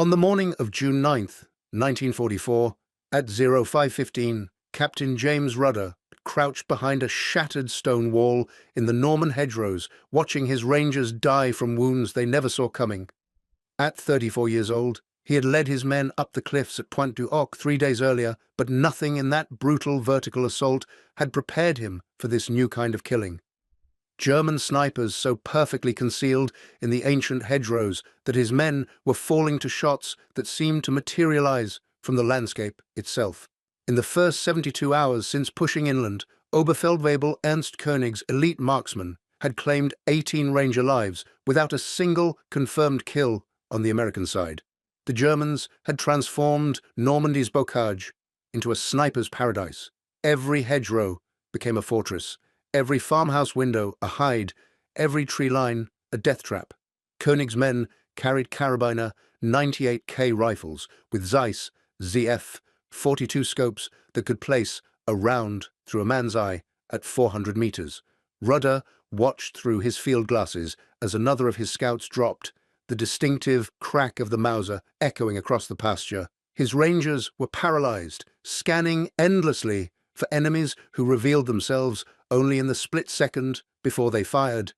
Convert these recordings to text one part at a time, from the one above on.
On the morning of June 9th, 1944, at 05:15, Captain James Rudder crouched behind a shattered stone wall in the Norman hedgerows, watching his rangers die from wounds they never saw coming. At 34 years old, he had led his men up the cliffs at Pointe du Hoc 3 days earlier, but nothing in that brutal vertical assault had prepared him for this new kind of killing. German snipers so perfectly concealed in the ancient hedgerows that his men were falling to shots that seemed to materialize from the landscape itself. In the first 72 hours since pushing inland, Oberfeldwebel Königs elite marksmen had claimed 18 Ranger lives without a single confirmed kill on the American side. The Germans had transformed Normandy's bocage into a sniper's paradise. Every hedgerow became a fortress, every farmhouse window a hide, every tree line a death trap. König's men carried carabiner 98K rifles with Zeiss ZF 42 scopes that could place a round through a man's eye at 400 meters. Rudder watched through his field glasses as another of his scouts dropped, the distinctive crack of the Mauser echoing across the pasture. His rangers were paralyzed, scanning endlessly for enemies who revealed themselves only in the split second before they fired.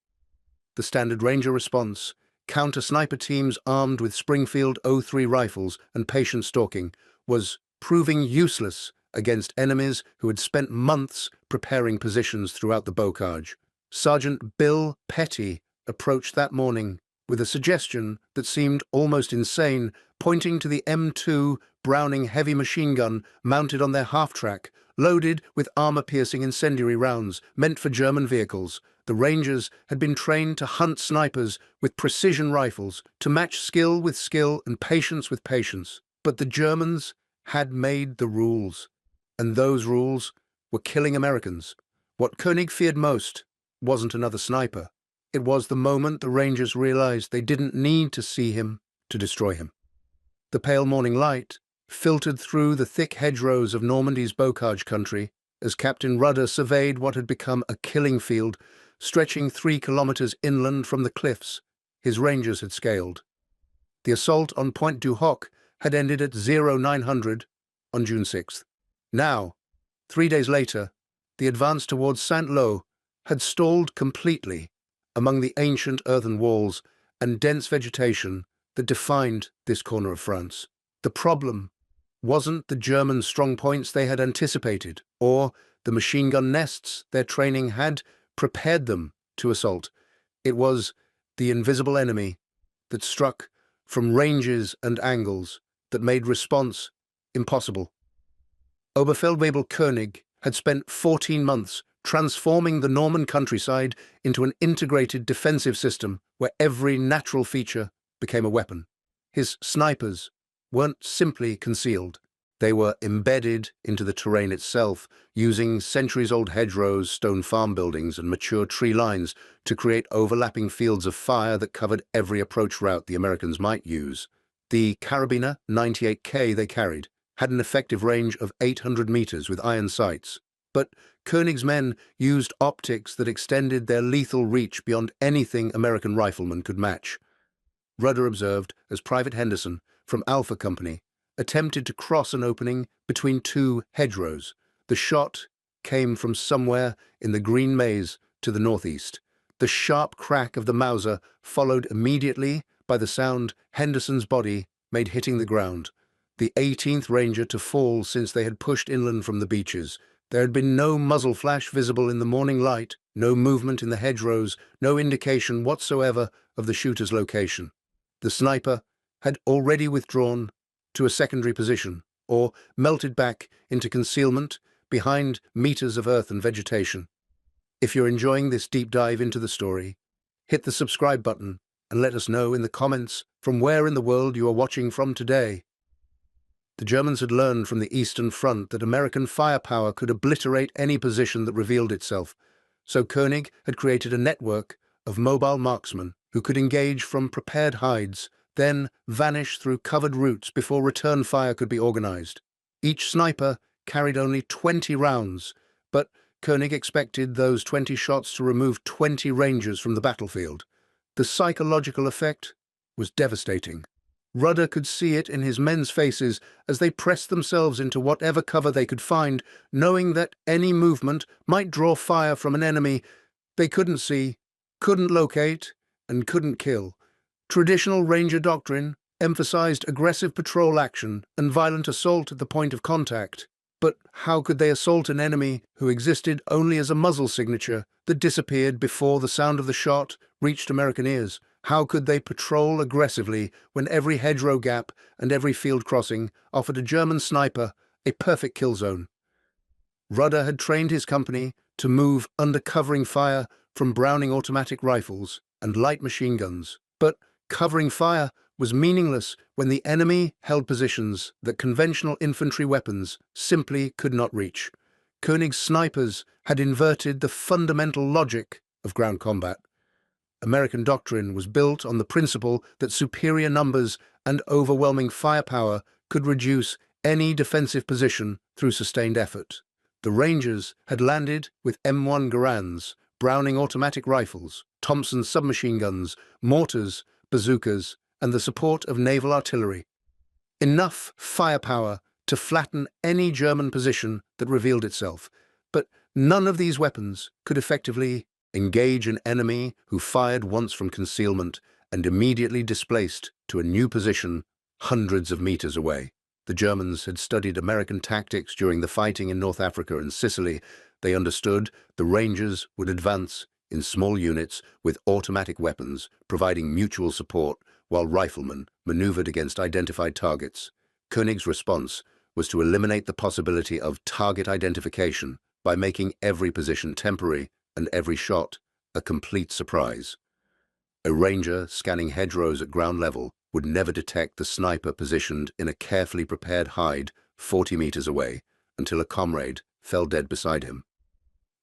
The standard ranger response, counter-sniper teams armed with Springfield 03 rifles and patient stalking, was proving useless against enemies who had spent months preparing positions throughout the bocage. Sergeant Bill Petty approached that morning with a suggestion that seemed almost insane, pointing to the M2 Browning heavy machine gun mounted on their half-track, loaded with armor-piercing incendiary rounds meant for German vehicles. The Rangers had been trained to hunt snipers with precision rifles, to match skill with skill and patience with patience. But the Germans had made the rules, and those rules were killing Americans. What König feared most wasn't another sniper. It was the moment the Rangers realized they didn't need to see him to destroy him. The pale morning light filtered through the thick hedgerows of Normandy's bocage country as Captain Rudder surveyed what had become a killing field stretching 3 kilometers inland from the cliffs his Rangers had scaled. The assault on Pointe du Hoc had ended at 0900 on June 6th. Now, 3 days later, the advance towards Saint-Lô had stalled completely among the ancient earthen walls and dense vegetation that defined this corner of France. The problem wasn't the German strong points they had anticipated, or the machine gun nests their training had prepared them to assault. It was the invisible enemy that struck from ranges and angles that made response impossible. Oberfeldwebel König had spent 14 months transforming the Norman countryside into an integrated defensive system where every natural feature became a weapon. His snipers weren't simply concealed. They were embedded into the terrain itself, using centuries-old hedgerows, stone farm buildings, and mature tree lines to create overlapping fields of fire that covered every approach route the Americans might use. The carabiner 98K they carried had an effective range of 800 meters with iron sights, but König's men used optics that extended their lethal reach beyond anything American riflemen could match. Rudder observed as Private Henderson from Alpha Company attempted to cross an opening between 2 hedgerows. The shot came from somewhere in the green maze to the northeast. The sharp crack of the Mauser followed immediately by the sound Henderson's body made hitting the ground, the 18th Ranger to fall since they had pushed inland from the beaches. There had been no muzzle flash visible in the morning light, no movement in the hedgerows, no indication whatsoever of the shooter's location. The sniper had already withdrawn to a secondary position, or melted back into concealment behind meters of earth and vegetation. If you're enjoying this deep dive into the story, hit the subscribe button and let us know in the comments from where in the world you are watching from today. The Germans had learned from the Eastern Front that American firepower could obliterate any position that revealed itself, so König had created a network of mobile marksmen who could engage from prepared hides, then vanish through covered routes before return fire could be organized. Each sniper carried only 20 rounds, but König expected those 20 shots to remove 20 Rangers from the battlefield. The psychological effect was devastating. Rudder could see it in his men's faces as they pressed themselves into whatever cover they could find, knowing that any movement might draw fire from an enemy they couldn't see, couldn't locate, and couldn't kill. Traditional Ranger doctrine emphasized aggressive patrol action and violent assault at the point of contact. But how could they assault an enemy who existed only as a muzzle signature that disappeared before the sound of the shot reached American ears? How could they patrol aggressively when every hedgerow gap and every field crossing offered a German sniper a perfect kill zone? Rudder had trained his company to move under covering fire from Browning automatic rifles and light machine guns. But covering fire was meaningless when the enemy held positions that conventional infantry weapons simply could not reach. Königs's snipers had inverted the fundamental logic of ground combat. American doctrine was built on the principle that superior numbers and overwhelming firepower could reduce any defensive position through sustained effort. The Rangers had landed with M1 Garands, Browning automatic rifles, Thompson submachine guns, mortars, bazookas, and the support of naval artillery. Enough firepower to flatten any German position that revealed itself, but none of these weapons could effectively engage an enemy who fired once from concealment and immediately displaced to a new position hundreds of meters away. The Germans had studied American tactics during the fighting in North Africa and Sicily. They understood the Rangers would advance in small units with automatic weapons, providing mutual support while riflemen maneuvered against identified targets. Königs's response was to eliminate the possibility of target identification by making every position temporary and every shot a complete surprise. A ranger scanning hedgerows at ground level would never detect the sniper positioned in a carefully prepared hide 40 meters away until a comrade fell dead beside him.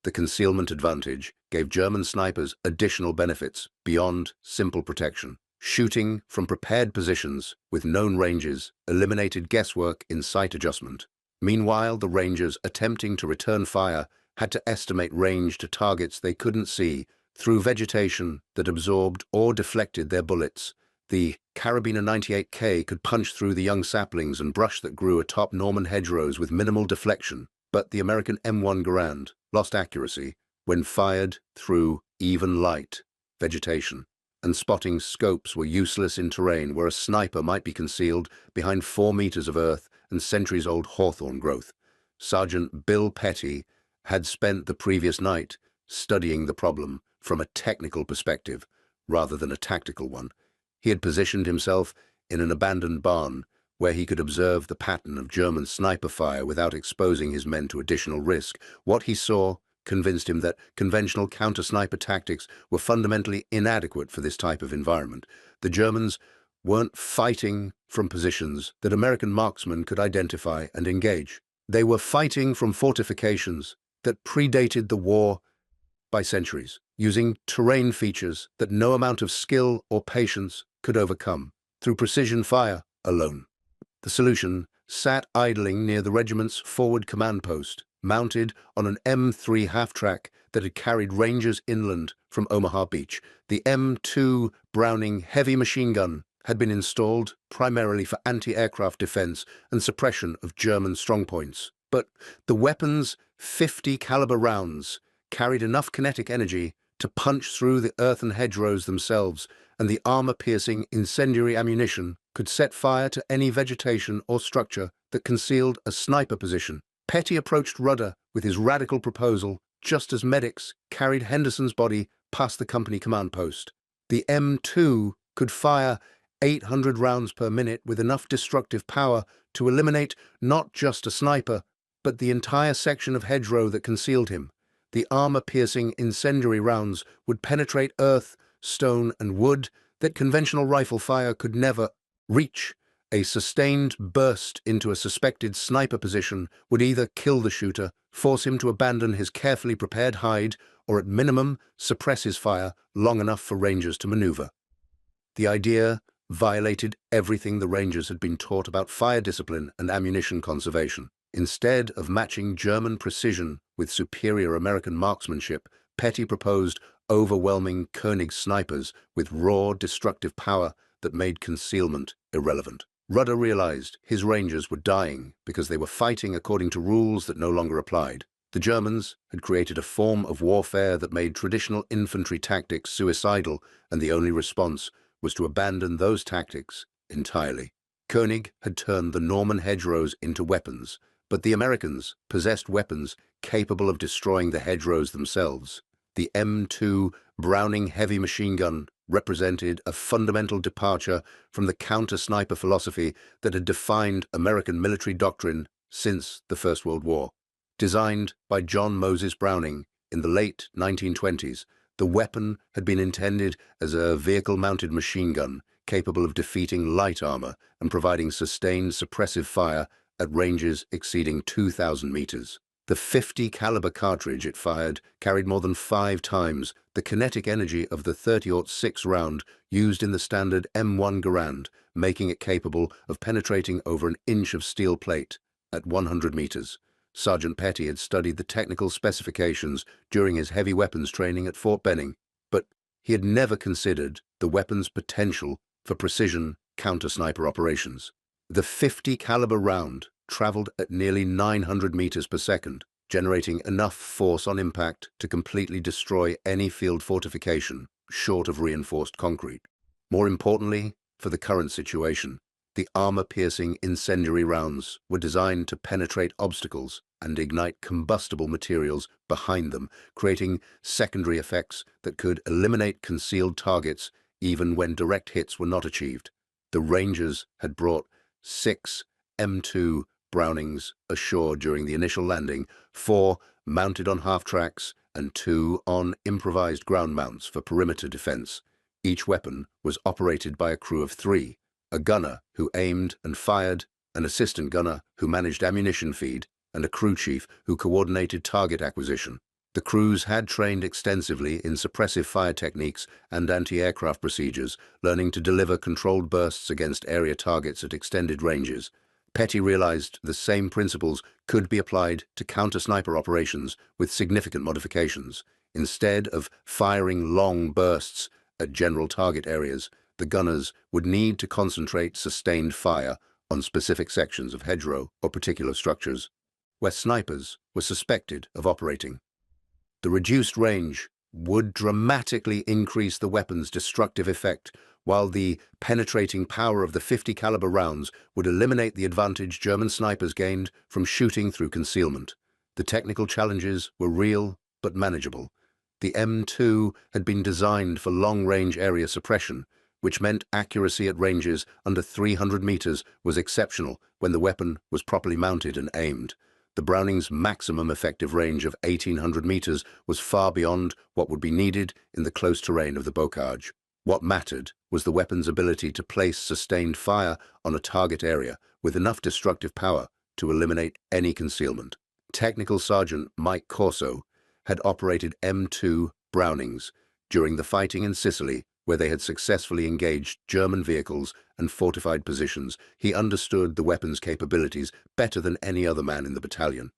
The concealment advantage gave German snipers additional benefits beyond simple protection. Shooting from prepared positions with known ranges eliminated guesswork in sight adjustment. Meanwhile, the Rangers attempting to return fire had to estimate range to targets they couldn't see through vegetation that absorbed or deflected their bullets. The Carabiner 98K could punch through the young saplings and brush that grew atop Norman hedgerows with minimal deflection, but the American M1 Garand lost accuracy when fired through even light vegetation, and spotting scopes were useless in terrain where a sniper might be concealed behind 4 meters of earth and centuries-old hawthorn growth. Sergeant Bill Petty had spent the previous night studying the problem from a technical perspective rather than a tactical one. He had positioned himself in an abandoned barn where he could observe the pattern of German sniper fire without exposing his men to additional risk. What he saw convinced him that conventional counter-sniper tactics were fundamentally inadequate for this type of environment. The Germans weren't fighting from positions that American marksmen could identify and engage. They were fighting from fortifications that predated the war by centuries, using terrain features that no amount of skill or patience could overcome through precision fire alone. The solution sat idling near the regiment's forward command post, mounted on an M3 half-track that had carried Rangers inland from Omaha Beach. The M2 Browning heavy machine gun had been installed primarily for anti-aircraft defense and suppression of German strongpoints. But the weapon's 50 caliber rounds carried enough kinetic energy to punch through the earthen hedgerows themselves, and the armor-piercing incendiary ammunition could set fire to any vegetation or structure that concealed a sniper position. Petty approached Rudder with his radical proposal just as medics carried Henderson's body past the company command post. The M2 could fire 800 rounds per minute with enough destructive power to eliminate not just a sniper, but the entire section of hedgerow that concealed him. The armor-piercing incendiary rounds would penetrate earth, stone, and wood that conventional rifle fire could never reach. A sustained burst into a suspected sniper position would either kill the shooter, force him to abandon his carefully prepared hide, or at minimum suppress his fire long enough for Rangers to maneuver. The idea violated everything the Rangers had been taught about fire discipline and ammunition conservation. Instead of matching German precision with superior American marksmanship, Petty proposed overwhelming König snipers with raw, destructive power that made concealment irrelevant. Rudder realized his rangers were dying because they were fighting according to rules that no longer applied. The Germans had created a form of warfare that made traditional infantry tactics suicidal, and the only response was to abandon those tactics entirely. König had turned the Norman hedgerows into weapons, but the Americans possessed weapons capable of destroying the hedgerows themselves. The M2 Browning heavy machine gun represented a fundamental departure from the counter-sniper philosophy that had defined American military doctrine since the First World War. Designed by John Moses Browning in the late 1920s, the weapon had been intended as a vehicle-mounted machine gun capable of defeating light armor and providing sustained suppressive fire at ranges exceeding 2,000 meters. The .50 caliber cartridge it fired carried more than 5 times the kinetic energy of the .30-06 round used in the standard M1 Garand, making it capable of penetrating over an inch of steel plate at 100 meters. Sergeant Petty had studied the technical specifications during his heavy weapons training at Fort Benning, but he had never considered the weapon's potential for precision counter-sniper operations. The .50 caliber round traveled at nearly 900 meters per second, generating enough force on impact to completely destroy any field fortification short of reinforced concrete. More importantly, for the current situation, the armor-piercing incendiary rounds were designed to penetrate obstacles and ignite combustible materials behind them, creating secondary effects that could eliminate concealed targets even when direct hits were not achieved. The Rangers had brought 6 M2 Brownings ashore during the initial landing, 4 mounted on half-tracks and 2 on improvised ground mounts for perimeter defense. Each weapon was operated by a crew of 3, a gunner who aimed and fired, an assistant gunner who managed ammunition feed, and a crew chief who coordinated target acquisition. The crews had trained extensively in suppressive fire techniques and anti-aircraft procedures, learning to deliver controlled bursts against area targets at extended ranges. Petty realized the same principles could be applied to counter-sniper operations with significant modifications. Instead of firing long bursts at general target areas, the gunners would need to concentrate sustained fire on specific sections of hedgerow or particular structures where snipers were suspected of operating. The reduced range would dramatically increase the weapon's destructive effect, while the penetrating power of the .50 caliber rounds would eliminate the advantage German snipers gained from shooting through concealment. The technical challenges were real but manageable. The M2 had been designed for long-range area suppression, which meant accuracy at ranges under 300 meters was exceptional when the weapon was properly mounted and aimed. The Browning's maximum effective range of 1,800 meters was far beyond what would be needed in the close terrain of the bocage. What mattered was the weapon's ability to place sustained fire on a target area with enough destructive power to eliminate any concealment. Technical Sergeant Mike Corso had operated M2 Brownings during the fighting in Sicily, where they had successfully engaged German vehicles and fortified positions. He understood the weapon's capabilities better than any other man in the battalion.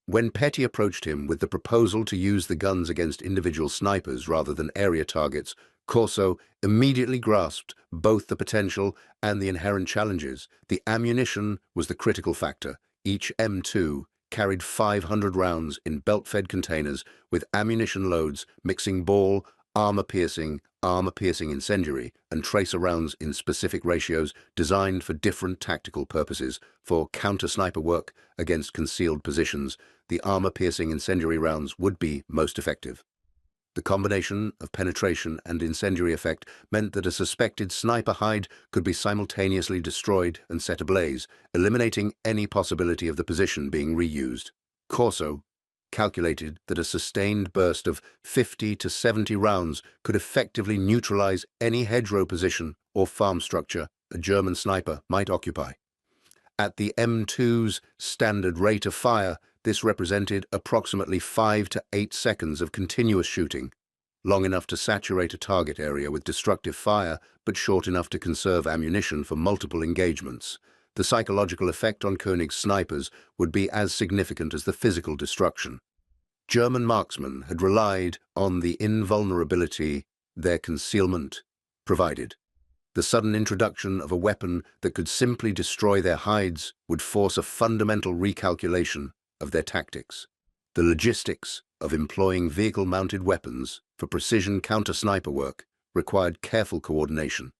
When Petty approached him with the proposal to use the guns against individual snipers rather than area targets, Corso immediately grasped both the potential and the inherent challenges. The ammunition was the critical factor. Each M2 carried 500 rounds in belt-fed containers with ammunition loads mixing ball, armor-piercing incendiary, and tracer rounds in specific ratios designed for different tactical purposes. For counter-sniper work against concealed positions, the armor-piercing incendiary rounds would be most effective. The combination of penetration and incendiary effect meant that a suspected sniper hide could be simultaneously destroyed and set ablaze, eliminating any possibility of the position being reused. Corso calculated that a sustained burst of 50 to 70 rounds could effectively neutralize any hedgerow position or farm structure a German sniper might occupy. At the M2's standard rate of fire, this represented approximately 5 to 8 seconds of continuous shooting, long enough to saturate a target area with destructive fire, but short enough to conserve ammunition for multiple engagements. The psychological effect on König's snipers would be as significant as the physical destruction. German marksmen had relied on the invulnerability their concealment provided. The sudden introduction of a weapon that could simply destroy their hides would force a fundamental recalculation of their tactics. The logistics of employing vehicle-mounted weapons for precision counter-sniper work required careful coordination.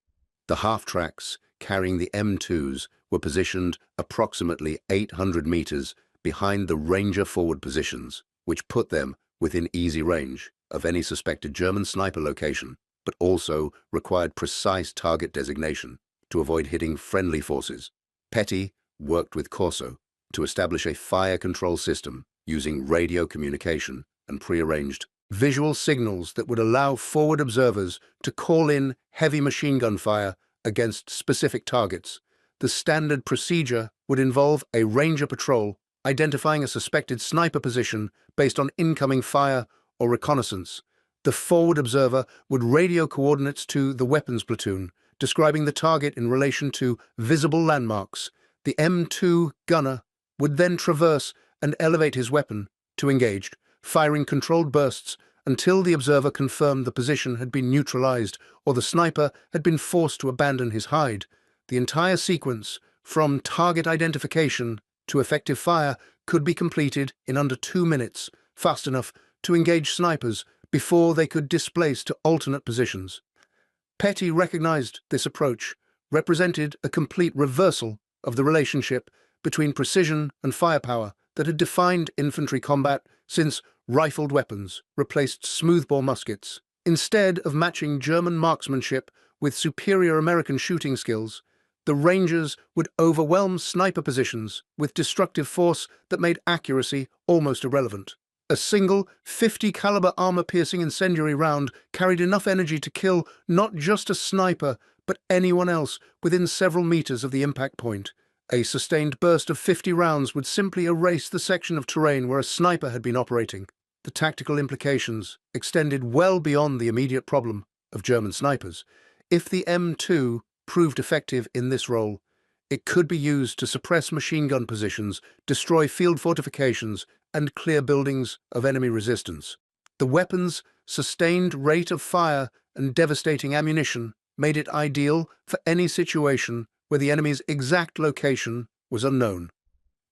The half-tracks carrying the M2s were positioned approximately 800 meters behind the Ranger forward positions, which put them within easy range of any suspected German sniper location, but also required precise target designation to avoid hitting friendly forces. Petty worked with Corso to establish a fire control system using radio communication and prearranged visual signals that would allow forward observers to call in heavy machine gun fire against specific targets. The standard procedure would involve a Ranger patrol identifying a suspected sniper position based on incoming fire or reconnaissance. The forward observer would radio coordinates to the weapons platoon, describing the target in relation to visible landmarks. The M2 gunner would then traverse and elevate his weapon to engaged, firing controlled bursts until the observer confirmed the position had been neutralized or the sniper had been forced to abandon his hide. The entire sequence, from target identification to effective fire, could be completed in under 2 minutes, fast enough to engage snipers before they could displace to alternate positions. Petty recognized this approach represented a complete reversal of the relationship between precision and firepower that had defined infantry combat since rifled weapons replaced smoothbore muskets. Instead of matching German marksmanship with superior American shooting skills, the Rangers would overwhelm sniper positions with destructive force that made accuracy almost irrelevant. A single 50-caliber armor-piercing incendiary round carried enough energy to kill not just a sniper, but anyone else within several meters of the impact point. A sustained burst of 50 rounds would simply erase the section of terrain where a sniper had been operating. The tactical implications extended well beyond the immediate problem of German snipers. If the M2 proved effective in this role, it could be used to suppress machine gun positions, destroy field fortifications, and clear buildings of enemy resistance. The weapon's sustained rate of fire and devastating ammunition made it ideal for any situation where the enemy's exact location was unknown.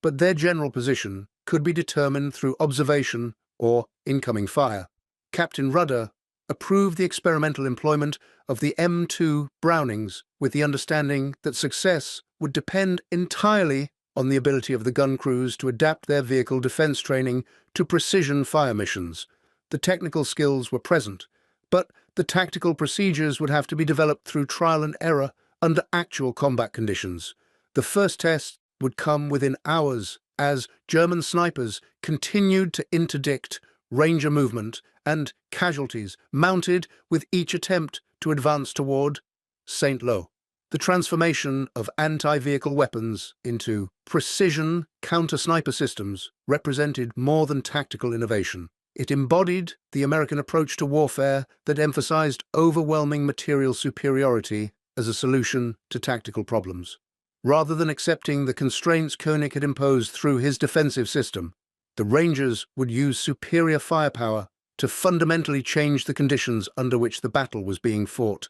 But their general position could be determined through observation or incoming fire. Captain Rudder approved the experimental employment of the M2 Brownings with the understanding that success would depend entirely on the ability of the gun crews to adapt their vehicle defense training to precision fire missions. The technical skills were present, but the tactical procedures would have to be developed through trial and error under actual combat conditions. The first test would come within hours as German snipers continued to interdict Ranger movement and casualties mounted with each attempt to advance toward St. Lo. The transformation of anti-vehicle weapons into precision counter-sniper systems represented more than tactical innovation. It embodied the American approach to warfare that emphasized overwhelming material superiority as a solution to tactical problems. Rather than accepting the constraints König had imposed through his defensive system, the Rangers would use superior firepower to fundamentally change the conditions under which the battle was being fought.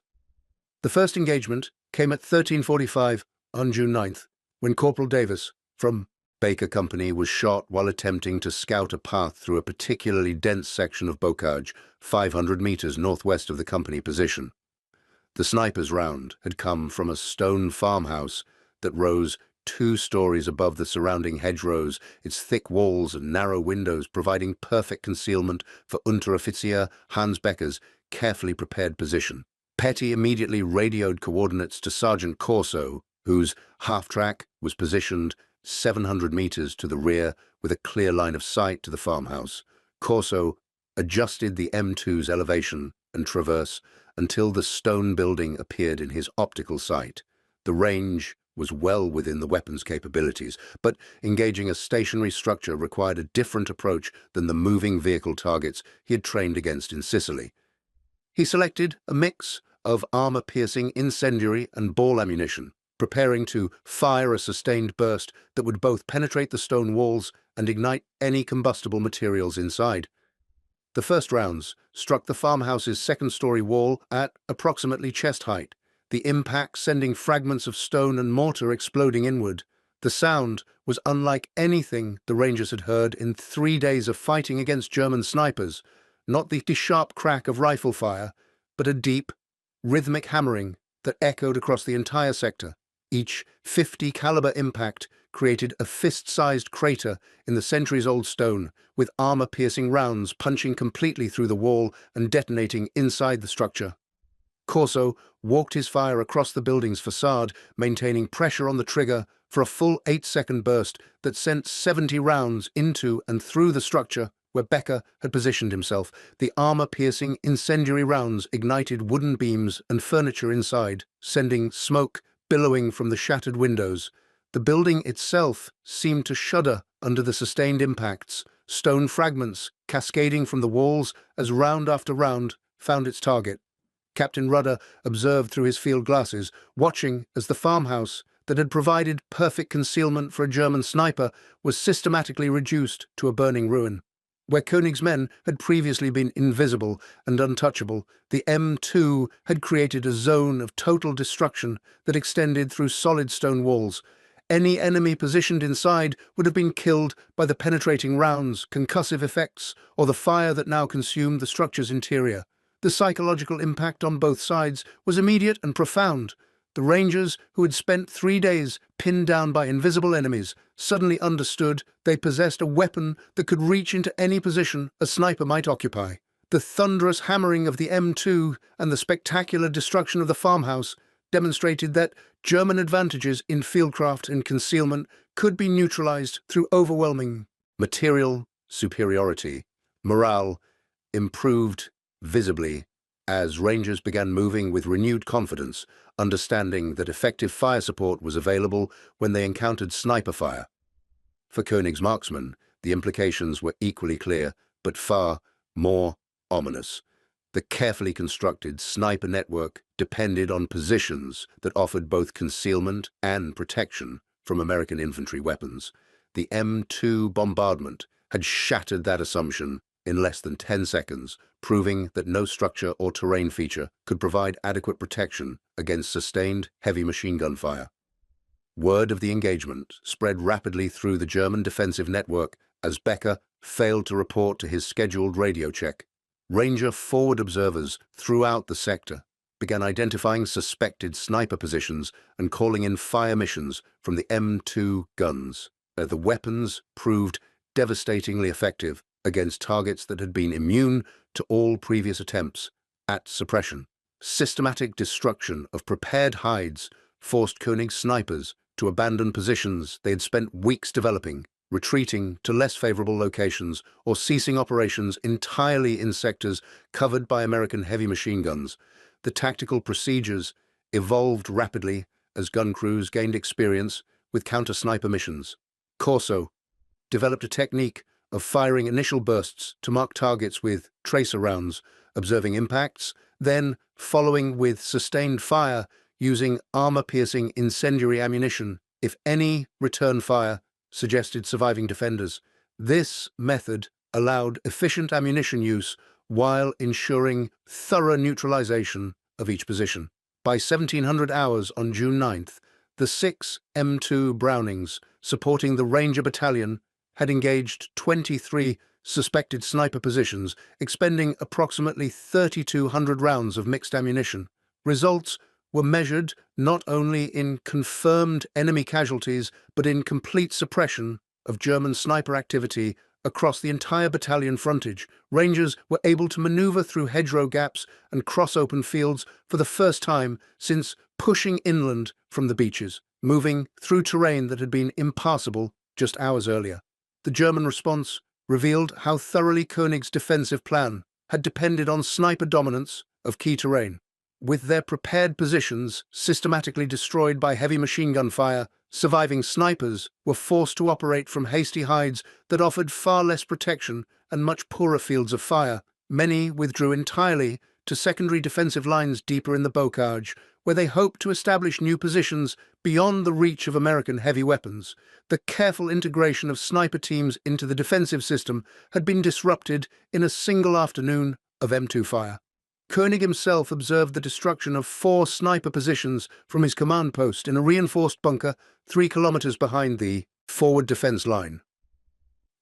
The first engagement came at 13:45 on June 9th, when Corporal Davis, from Baker Company, was shot while attempting to scout a path through a particularly dense section of bocage 500 meters northwest of the company position. The sniper's round had come from a stone farmhouse that rose 2 stories above the surrounding hedgerows, its thick walls and narrow windows providing perfect concealment for Unteroffizier Hans Becker's carefully prepared position. Petty immediately radioed coordinates to Sergeant Corso, whose half-track was positioned 700 meters to the rear with a clear line of sight to the farmhouse. Corso adjusted the M2's elevation and traverse until the stone building appeared in his optical sight. The range was well within the weapon's capabilities, but engaging a stationary structure required a different approach than the moving vehicle targets he had trained against in Sicily. He selected a mix of armor-piercing incendiary and ball ammunition, preparing to fire a sustained burst that would both penetrate the stone walls and ignite any combustible materials inside. The first rounds struck the farmhouse's second-story wall at approximately chest height. the impact sending fragments of stone and mortar exploding inward. The sound was unlike anything the Rangers had heard in 3 days of fighting against German snipers, not the sharp crack of rifle fire, but a deep, rhythmic hammering that echoed across the entire sector. Each 50 caliber impact created a fist-sized crater in the centuries-old stone, with armor-piercing rounds punching completely through the wall and detonating inside the structure. Corso walked his fire across the building's facade, maintaining pressure on the trigger for a full 8-second burst that sent 70 rounds into and through the structure where Becker had positioned himself. The armor-piercing incendiary rounds ignited wooden beams and furniture inside, sending smoke billowing from the shattered windows. The building itself seemed to shudder under the sustained impacts, stone fragments cascading from the walls as round after round found its target. Captain Rudder observed through his field glasses, watching as the farmhouse that had provided perfect concealment for a German sniper was systematically reduced to a burning ruin. Where König's men had previously been invisible and untouchable, the M2 had created a zone of total destruction that extended through solid stone walls. Any enemy positioned inside would have been killed by the penetrating rounds, concussive effects, or the fire that now consumed the structure's interior. The psychological impact on both sides was immediate and profound. The Rangers, who had spent 3 days pinned down by invisible enemies, suddenly understood they possessed a weapon that could reach into any position a sniper might occupy. The thunderous hammering of the M2 and the spectacular destruction of the farmhouse demonstrated that German advantages in fieldcraft and concealment could be neutralized through overwhelming material superiority. Morale improved visibly as Rangers began moving with renewed confidence, understanding that effective fire support was available when they encountered sniper fire. For König's marksmen, the implications were equally clear, but far more ominous. The carefully constructed sniper network depended on positions that offered both concealment and protection from American infantry weapons. The M2 bombardment had shattered that assumption in less than 10 seconds, proving that no structure or terrain feature could provide adequate protection against sustained heavy machine gun fire. Word of the engagement spread rapidly through the German defensive network as Becker failed to report to his scheduled radio check. Ranger forward observers throughout the sector began identifying suspected sniper positions and calling in fire missions from the M2 guns. The weapons proved devastatingly effective against targets that had been immune to all previous attempts at suppression. Systematic destruction of prepared hides forced König's snipers to abandon positions they had spent weeks developing, retreating to less favorable locations or ceasing operations entirely in sectors covered by American heavy machine guns. The tactical procedures evolved rapidly as gun crews gained experience with counter-sniper missions. Corso developed a technique of firing initial bursts to mark targets with tracer rounds, observing impacts, then following with sustained fire using armor-piercing incendiary ammunition if any return fire suggested surviving defenders. This method allowed efficient ammunition use while ensuring thorough neutralization of each position. By 1700 hours on June 9th, the 6 M2 Brownings supporting the Ranger Battalion had engaged 23 suspected sniper positions, expending approximately 3,200 rounds of mixed ammunition. Results were measured not only in confirmed enemy casualties, but in complete suppression of German sniper activity across the entire battalion frontage. Rangers were able to maneuver through hedgerow gaps and cross open fields for the first time since pushing inland from the beaches, moving through terrain that had been impassable just hours earlier. The German response revealed how thoroughly König's defensive plan had depended on sniper dominance of key terrain. With their prepared positions systematically destroyed by heavy machine gun fire, surviving snipers were forced to operate from hasty hides that offered far less protection and much poorer fields of fire. Many withdrew entirely to secondary defensive lines deeper in the bocage, where they hoped to establish new positions beyond the reach of American heavy weapons. The careful integration of sniper teams into the defensive system had been disrupted in a single afternoon of M2 fire. König himself observed the destruction of 4 sniper positions from his command post in a reinforced bunker 3 kilometers behind the forward defense line.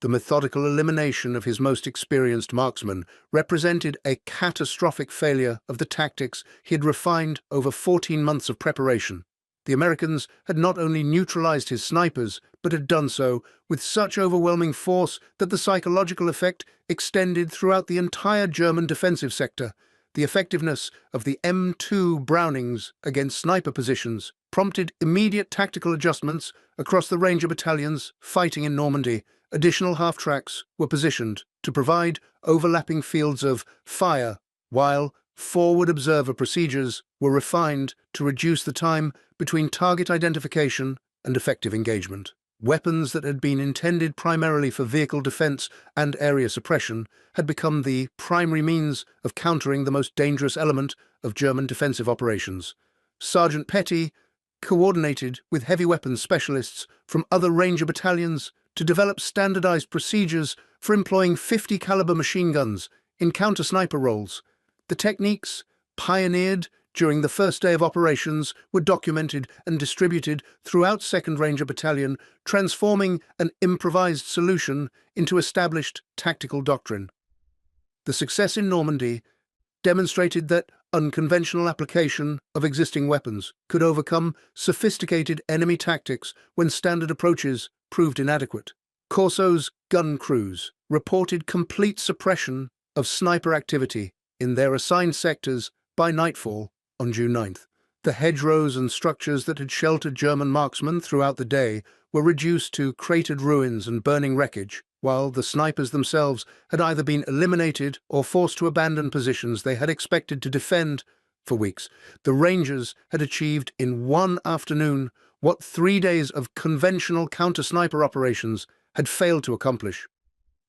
The methodical elimination of his most experienced marksmen represented a catastrophic failure of the tactics he had refined over 14 months of preparation. The Americans had not only neutralized his snipers, but had done so with such overwhelming force that the psychological effect extended throughout the entire German defensive sector. The effectiveness of the M2 Brownings against sniper positions prompted immediate tactical adjustments across the Ranger battalions fighting in Normandy. Additional half-tracks were positioned to provide overlapping fields of fire, while forward observer procedures were refined to reduce the time between target identification and effective engagement. Weapons that had been intended primarily for vehicle defense and area suppression had become the primary means of countering the most dangerous element of German defensive operations. Sergeant Petty coordinated with heavy weapons specialists from other Ranger battalions to develop standardized procedures for employing 50 caliber machine guns in counter-sniper roles. The techniques, pioneered during the first day of operations, were documented and distributed throughout 2nd Ranger Battalion, transforming an improvised solution into established tactical doctrine. The success in Normandy demonstrated that unconventional application of existing weapons could overcome sophisticated enemy tactics when standard approaches proved inadequate. Corso's gun crews reported complete suppression of sniper activity in their assigned sectors by nightfall on June 9th. The hedgerows and structures that had sheltered German marksmen throughout the day were reduced to cratered ruins and burning wreckage, while the snipers themselves had either been eliminated or forced to abandon positions they had expected to defend for weeks. The Rangers had achieved in one afternoon what 3 days of conventional counter-sniper operations had failed to accomplish.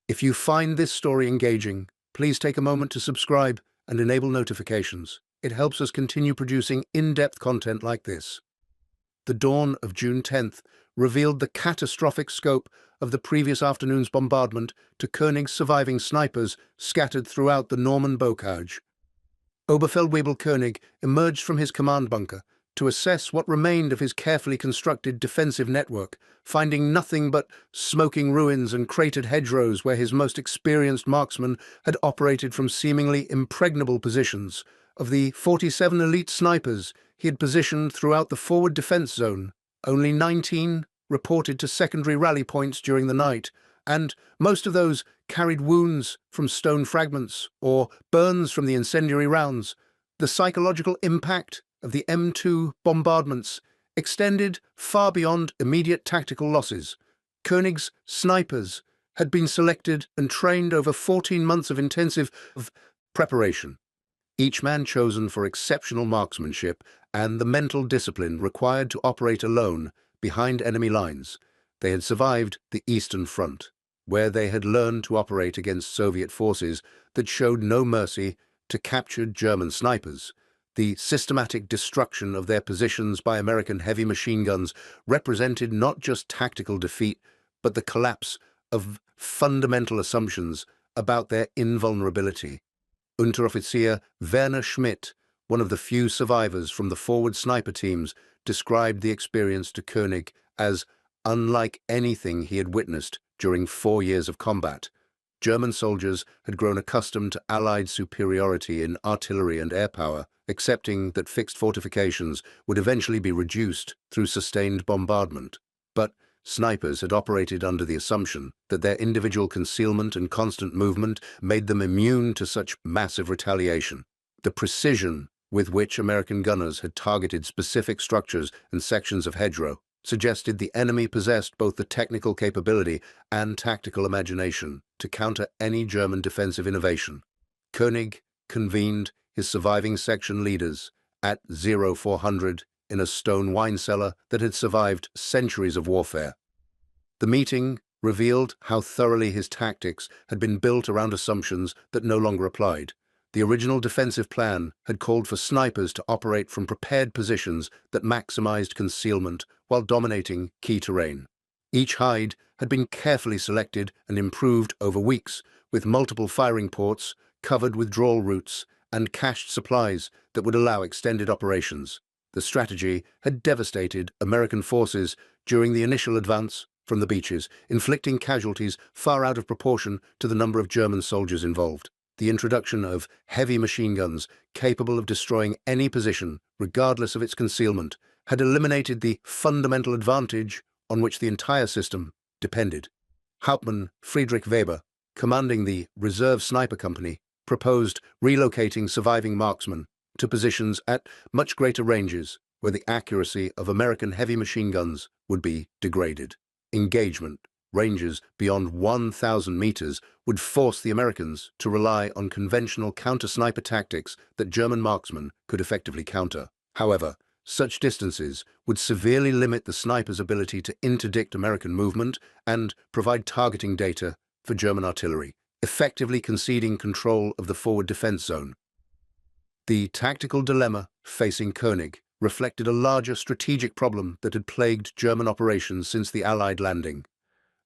If you find this story engaging, please take a moment to subscribe and enable notifications. It helps us continue producing in-depth content like this. The dawn of June 10th revealed the catastrophic scope of the previous afternoon's bombardment to König's surviving snipers scattered throughout the Norman bocage. Oberfeldwebel König emerged from his command bunker to assess what remained of his carefully constructed defensive network, finding nothing but smoking ruins and cratered hedgerows where his most experienced marksmen had operated from seemingly impregnable positions. Of the 47 elite snipers he had positioned throughout the forward defense zone, only 19 reported to secondary rally points during the night, and most of those carried wounds from stone fragments or burns from the incendiary rounds. The psychological impact of the M2 bombardments extended far beyond immediate tactical losses. König's snipers had been selected and trained over 14 months of intensive preparation, each man chosen for exceptional marksmanship and the mental discipline required to operate alone behind enemy lines. They had survived the Eastern Front, where they had learned to operate against Soviet forces that showed no mercy to captured German snipers. The systematic destruction of their positions by American heavy machine guns represented not just tactical defeat, but the collapse of fundamental assumptions about their invulnerability. Unteroffizier Werner Schmidt, one of the few survivors from the forward sniper teams, described the experience to König as unlike anything he had witnessed during 4 years of combat. German soldiers had grown accustomed to Allied superiority in artillery and air power, accepting that fixed fortifications would eventually be reduced through sustained bombardment. But snipers had operated under the assumption that their individual concealment and constant movement made them immune to such massive retaliation. The precision with which American gunners had targeted specific structures and sections of hedgerow suggested the enemy possessed both the technical capability and tactical imagination to counter any German defensive innovation. König convened his surviving section leaders at 0400 in a stone wine cellar that had survived centuries of warfare. The meeting revealed how thoroughly his tactics had been built around assumptions that no longer applied. The original defensive plan had called for snipers to operate from prepared positions that maximized concealment while dominating key terrain. Each hide had been carefully selected and improved over weeks, with multiple firing ports, covered withdrawal routes, and cached supplies that would allow extended operations. The strategy had devastated American forces during the initial advance from the beaches, inflicting casualties far out of proportion to the number of German soldiers involved. The introduction of heavy machine guns capable of destroying any position, regardless of its concealment, had eliminated the fundamental advantage on which the entire system depended. Hauptmann Friedrich Weber, commanding the Reserve Sniper Company, proposed relocating surviving marksmen to positions at much greater ranges where the accuracy of American heavy machine guns would be degraded. Engagement ranges beyond 1,000 meters would force the Americans to rely on conventional counter-sniper tactics that German marksmen could effectively counter. However, such distances would severely limit the sniper's ability to interdict American movement and provide targeting data for German artillery, effectively conceding control of the forward defense zone. The tactical dilemma facing König reflected a larger strategic problem that had plagued German operations since the Allied landing.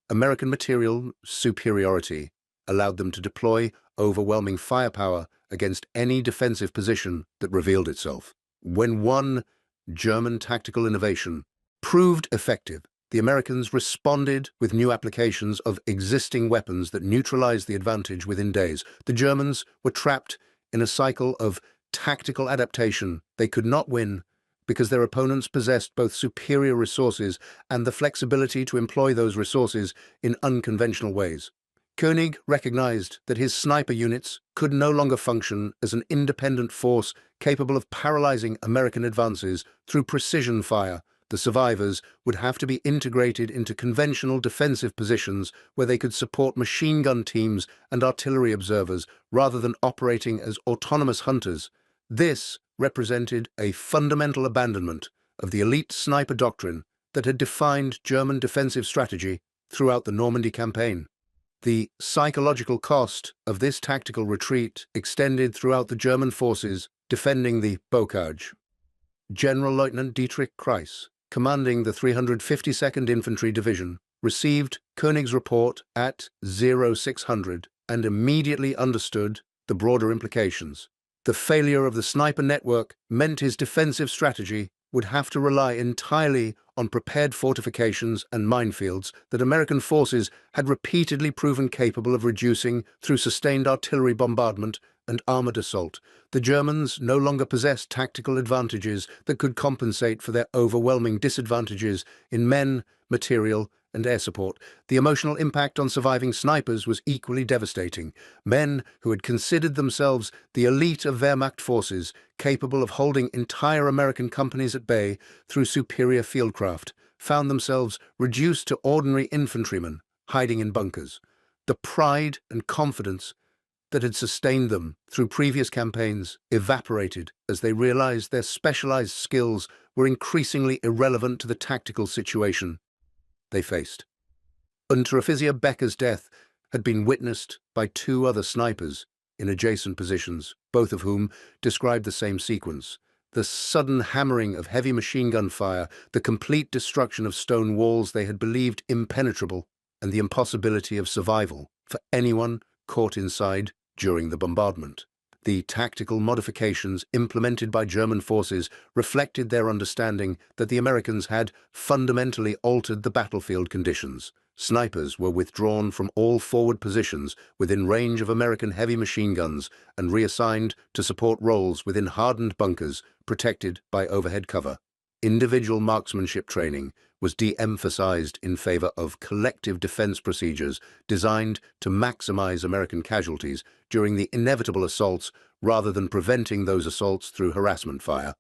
American material superiority allowed them to deploy overwhelming firepower against any defensive position that revealed itself. When one German tactical innovation proved effective, the Americans responded with new applications of existing weapons that neutralized the advantage within days. The Germans were trapped in a cycle of tactical adaptation. They could not win because their opponents possessed both superior resources and the flexibility to employ those resources in unconventional ways. König recognized that his sniper units could no longer function as an independent force capable of paralyzing American advances through precision fire. The survivors would have to be integrated into conventional defensive positions where they could support machine gun teams and artillery observers rather than operating as autonomous hunters. This represented a fundamental abandonment of the elite sniper doctrine that had defined German defensive strategy throughout the Normandy campaign. The psychological cost of this tactical retreat extended throughout the German forces defending the bocage. General Lieutenant Dietrich Kreis, commanding the 352nd Infantry Division, received König's report at 0600 and immediately understood the broader implications. The failure of the sniper network meant his defensive strategy would have to rely entirely on prepared fortifications and minefields that American forces had repeatedly proven capable of reducing through sustained artillery bombardment and armored assault. The Germans no longer possessed tactical advantages that could compensate for their overwhelming disadvantages in men, material, and air support. The emotional impact on surviving snipers was equally devastating. Men who had considered themselves the elite of Wehrmacht forces, capable of holding entire American companies at bay through superior fieldcraft, found themselves reduced to ordinary infantrymen hiding in bunkers. The pride and confidence that had sustained them through previous campaigns evaporated as they realized their specialized skills were increasingly irrelevant to the tactical situation they faced. Unteroffizier Becker's death had been witnessed by two other snipers in adjacent positions, both of whom described the same sequence. The sudden hammering of heavy machine gun fire, the complete destruction of stone walls they had believed impenetrable, and the impossibility of survival for anyone caught inside during the bombardment. The tactical modifications implemented by German forces reflected their understanding that the Americans had fundamentally altered the battlefield conditions. Snipers were withdrawn from all forward positions within range of American heavy machine guns and reassigned to support roles within hardened bunkers protected by overhead cover. Individual marksmanship training was de-emphasized in favor of collective defense procedures designed to maximize American casualties during the inevitable assaults rather than preventing those assaults through harassment fire.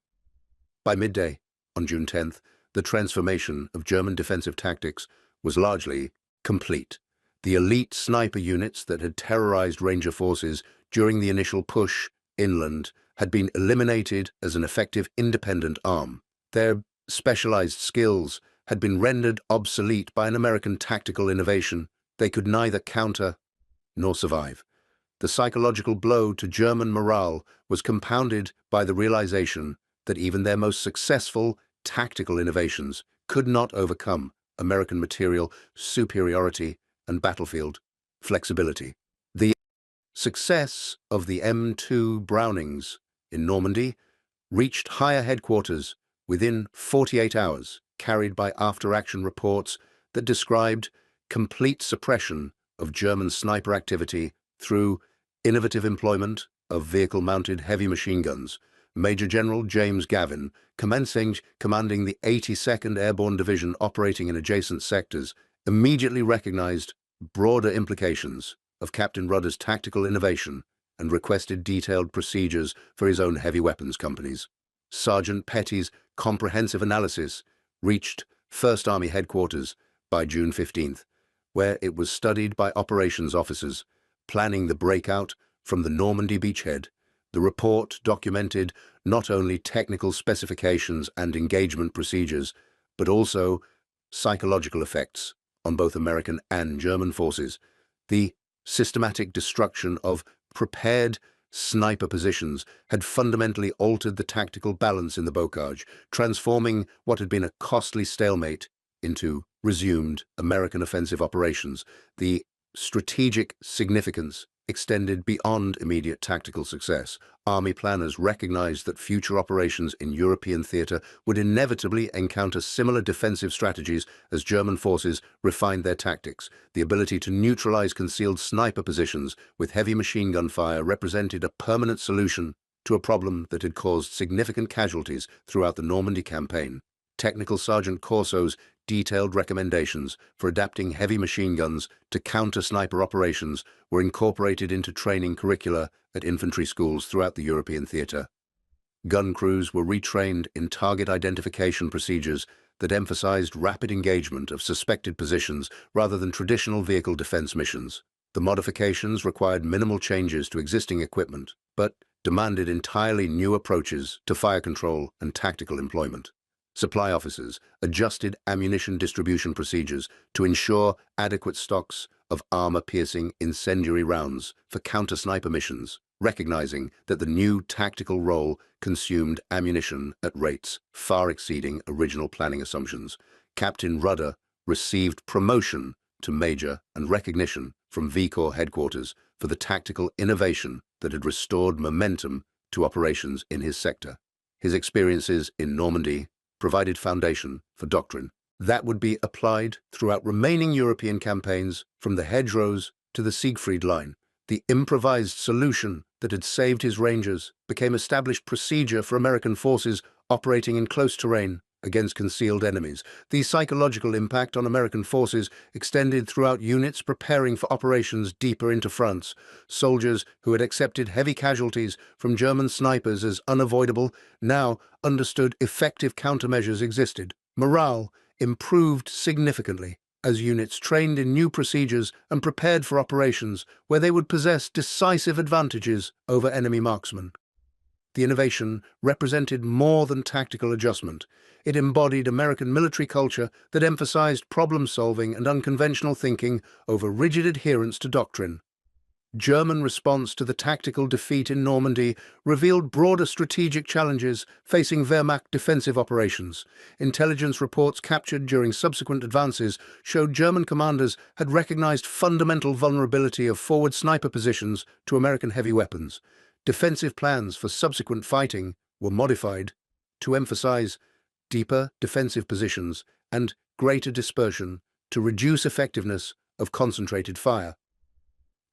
By midday, on June 10th, the transformation of German defensive tactics was largely complete. The elite sniper units that had terrorized Ranger forces during the initial push inland had been eliminated as an effective independent arm. Their specialized skills had been rendered obsolete by an American tactical innovation. They could neither counter nor survive. The psychological blow to German morale was compounded by the realization that even their most successful tactical innovations could not overcome American material superiority and battlefield flexibility. The Success of the M2 Brownings in Normandy reached higher headquarters within 48 hours, carried by after-action reports that described complete suppression of German sniper activity through innovative employment of vehicle-mounted heavy machine guns. Major General James Gavin, commanding the 82nd Airborne Division operating in adjacent sectors, immediately recognized broader implications of Captain Rudder's tactical innovation and requested detailed procedures for his own heavy weapons companies. Sergeant Petty's comprehensive analysis reached 1st Army headquarters by June 15th, where it was studied by operations officers planning the breakout from the Normandy beachhead. The report documented not only technical specifications and engagement procedures, but also psychological effects on both American and German forces. The systematic destruction of prepared sniper positions had fundamentally altered the tactical balance in the bocage, transforming what had been a costly stalemate into resumed American offensive operations. The strategic significance extended beyond immediate tactical success. Army planners recognized that future operations in European theater would inevitably encounter similar defensive strategies as German forces refined their tactics. The ability to neutralize concealed sniper positions with heavy machine gun fire represented a permanent solution to a problem that had caused significant casualties throughout the Normandy campaign. Technical Sergeant Corso's detailed recommendations for adapting heavy machine guns to counter sniper operations were incorporated into training curricula at infantry schools throughout the European theater. Gun crews were retrained in target identification procedures that emphasized rapid engagement of suspected positions rather than traditional vehicle defense missions. The modifications required minimal changes to existing equipment, but demanded entirely new approaches to fire control and tactical employment. Supply officers adjusted ammunition distribution procedures to ensure adequate stocks of armor-piercing incendiary rounds for counter-sniper missions, recognizing that the new tactical role consumed ammunition at rates far exceeding original planning assumptions. Captain Rudder received promotion to Major and recognition from V Corps headquarters for the tactical innovation that had restored momentum to operations in his sector. His experiences in Normandy provided foundation for doctrine that would be applied throughout remaining European campaigns from the hedgerows to the Siegfried Line. The improvised solution that had saved his Rangers became established procedure for American forces operating in close terrain against concealed enemies. The psychological impact on American forces extended throughout units preparing for operations deeper into France. Soldiers who had accepted heavy casualties from German snipers as unavoidable now understood effective countermeasures existed. Morale improved significantly as units trained in new procedures and prepared for operations where they would possess decisive advantages over enemy marksmen. The innovation represented more than tactical adjustment. It embodied American military culture that emphasized problem-solving and unconventional thinking over rigid adherence to doctrine. German response to the tactical defeat in Normandy revealed broader strategic challenges facing Wehrmacht defensive operations. Intelligence reports captured during subsequent advances showed German commanders had recognized fundamental vulnerability of forward sniper positions to American heavy weapons. Defensive plans for subsequent fighting were modified to emphasize deeper defensive positions and greater dispersion to reduce effectiveness of concentrated fire.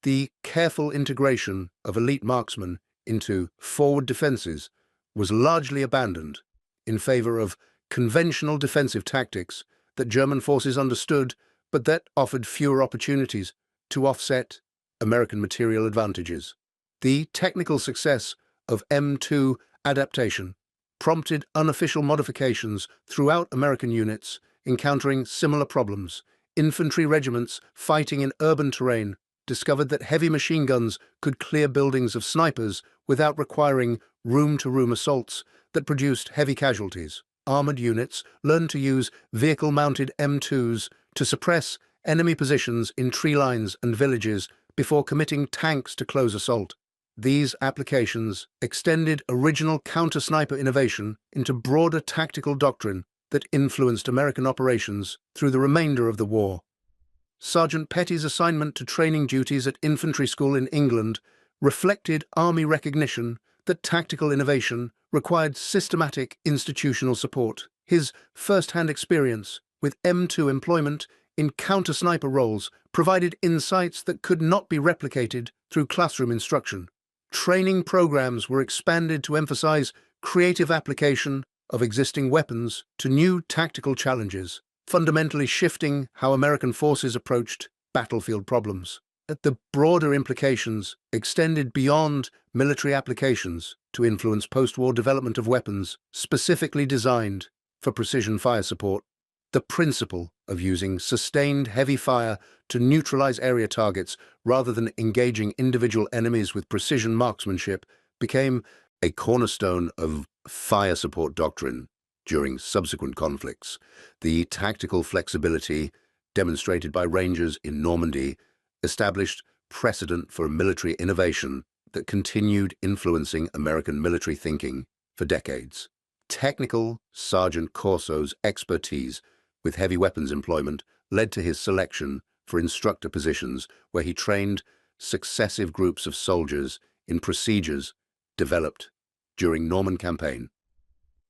The careful integration of elite marksmen into forward defenses was largely abandoned in favor of conventional defensive tactics that German forces understood but that offered fewer opportunities to offset American material advantages. The technical success of M2 adaptation prompted unofficial modifications throughout American units encountering similar problems. Infantry regiments fighting in urban terrain discovered that heavy machine guns could clear buildings of snipers without requiring room-to-room assaults that produced heavy casualties. Armored units learned to use vehicle-mounted M2s to suppress enemy positions in tree lines and villages before committing tanks to close assault. These applications extended original counter-sniper innovation into broader tactical doctrine that influenced American operations through the remainder of the war. Sergeant Petty's assignment to training duties at infantry school in England reflected Army recognition that tactical innovation required systematic institutional support. His first-hand experience with M2 employment in counter-sniper roles provided insights that could not be replicated through classroom instruction. Training programs were expanded to emphasize creative application of existing weapons to new tactical challenges, fundamentally shifting how American forces approached battlefield problems. The broader implications extended beyond military applications to influence post-war development of weapons specifically designed for precision fire support. The principle of using sustained heavy fire to neutralize area targets rather than engaging individual enemies with precision marksmanship became a cornerstone of fire support doctrine during subsequent conflicts. The tactical flexibility demonstrated by Rangers in Normandy established precedent for military innovation that continued influencing American military thinking for decades. Technical Sergeant Corso's expertise with heavy weapons employment led to his selection for instructor positions where he trained successive groups of soldiers in procedures developed during Normandy campaign.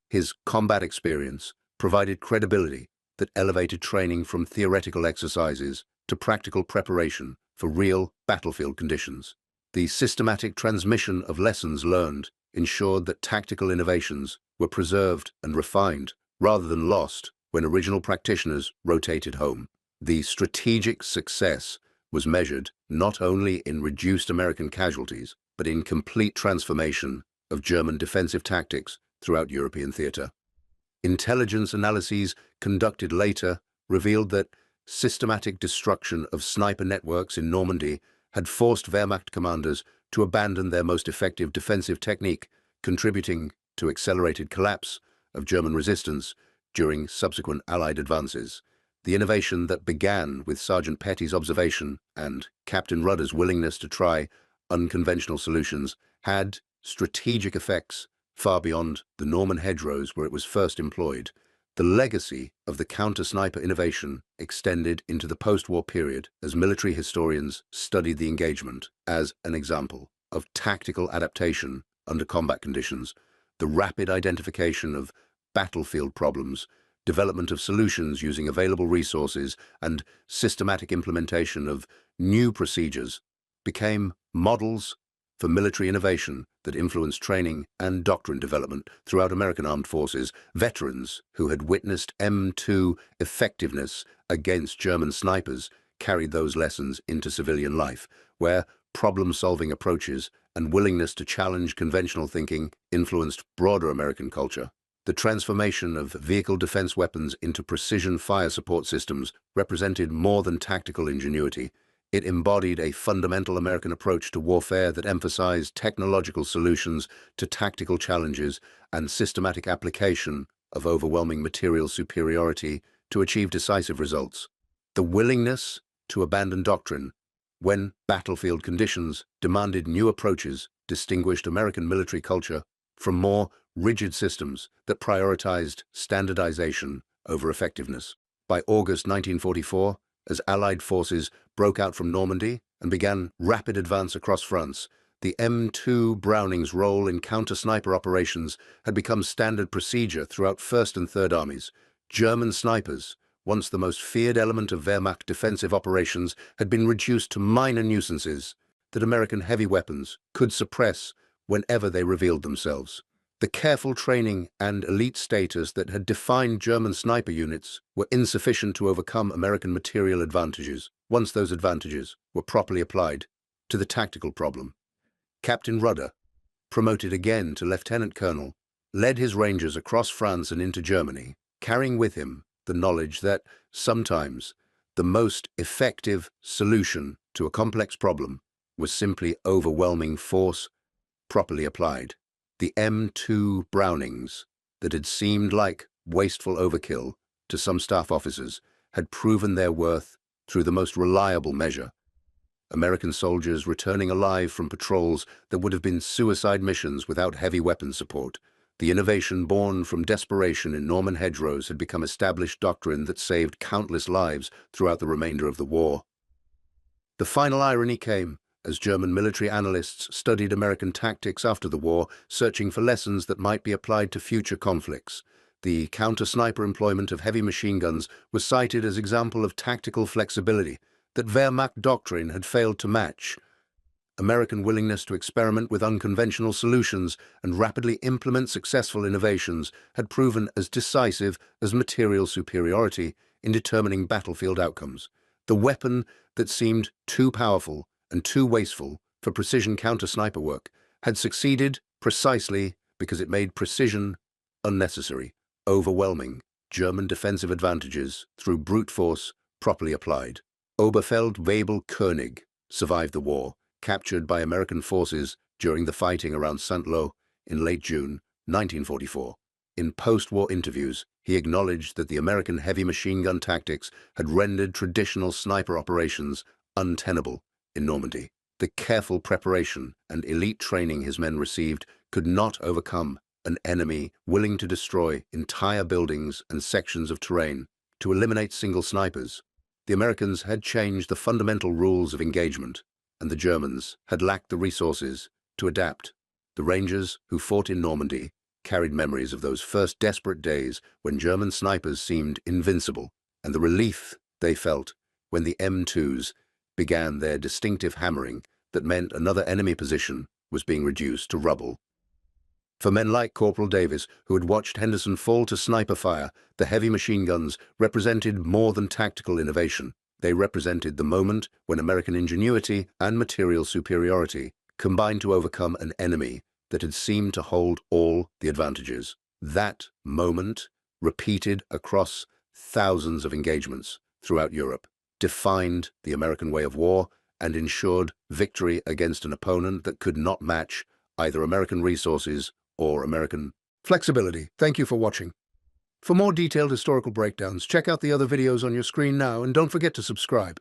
His combat experience provided credibility that elevated training from theoretical exercises to practical preparation for real battlefield conditions. The systematic transmission of lessons learned ensured that tactical innovations were preserved and refined rather than lost when original practitioners rotated home. The strategic success was measured not only in reduced American casualties, but in complete transformation of German defensive tactics throughout European theater. Intelligence analyses conducted later revealed that systematic destruction of sniper networks in Normandy had forced Wehrmacht commanders to abandon their most effective defensive technique, contributing to accelerated collapse of German resistance during subsequent Allied advances. The innovation that began with Sergeant Petty's observation and Captain Rudder's willingness to try unconventional solutions had strategic effects far beyond the Norman hedgerows where it was first employed. The legacy of the counter-sniper innovation extended into the post-war period as military historians studied the engagement as an example of tactical adaptation under combat conditions, the rapid identification of battlefield problems, development of solutions using available resources, and systematic implementation of new procedures became models for military innovation that influenced training and doctrine development throughout American armed forces. Veterans who had witnessed M2 effectiveness against German snipers carried those lessons into civilian life, where problem-solving approaches and willingness to challenge conventional thinking influenced broader American culture. The transformation of vehicle defense weapons into precision fire support systems represented more than tactical ingenuity. It embodied a fundamental American approach to warfare that emphasized technological solutions to tactical challenges and systematic application of overwhelming material superiority to achieve decisive results. The willingness to abandon doctrine when battlefield conditions demanded new approaches distinguished American military culture from more rigid systems that prioritized standardization over effectiveness. By August 1944, as Allied forces broke out from Normandy and began rapid advance across France, the M2 Brownings role in counter-sniper operations had become standard procedure throughout First and Third Armies. German snipers, once the most feared element of Wehrmacht defensive operations, had been reduced to minor nuisances that American heavy weapons could suppress whenever they revealed themselves. The careful training and elite status that had defined German sniper units were insufficient to overcome American material advantages once those advantages were properly applied to the tactical problem. Captain Rudder, promoted again to lieutenant colonel, led his Rangers across France and into Germany, carrying with him the knowledge that sometimes the most effective solution to a complex problem was simply overwhelming force properly applied. The M2 Brownings, that had seemed like wasteful overkill to some staff officers, had proven their worth through the most reliable measure. American soldiers returning alive from patrols that would have been suicide missions without heavy weapon support. The innovation born from desperation in Norman hedgerows had become established doctrine that saved countless lives throughout the remainder of the war. The final irony came as German military analysts studied American tactics after the war, searching for lessons that might be applied to future conflicts. The counter-sniper employment of heavy machine guns was cited as example of tactical flexibility that Wehrmacht doctrine had failed to match. American willingness to experiment with unconventional solutions and rapidly implement successful innovations had proven as decisive as material superiority in determining battlefield outcomes. The weapon that seemed too powerful and too wasteful for precision counter-sniper work had succeeded precisely because it made precision unnecessary, overwhelming German defensive advantages through brute force properly applied. Oberfeldwebel König survived the war, captured by American forces during the fighting around St. Lo in late June 1944. In post-war interviews, he acknowledged that the American heavy machine gun tactics had rendered traditional sniper operations untenable in Normandy. The careful preparation and elite training his men received could not overcome an enemy willing to destroy entire buildings and sections of terrain to eliminate single snipers. The Americans had changed the fundamental rules of engagement, and the Germans had lacked the resources to adapt. The Rangers who fought in Normandy carried memories of those first desperate days when German snipers seemed invincible, and the relief they felt when the M2s began their distinctive hammering that meant another enemy position was being reduced to rubble. For men like Corporal Davis, who had watched Henderson fall to sniper fire, the heavy machine guns represented more than tactical innovation. They represented the moment when American ingenuity and material superiority combined to overcome an enemy that had seemed to hold all the advantages. That moment, repeated across thousands of engagements throughout Europe, defined the American way of war and ensured victory against an opponent that could not match either American resources or American flexibility. Thank you for watching. For more detailed historical breakdowns, check out the other videos on your screen now and don't forget to subscribe.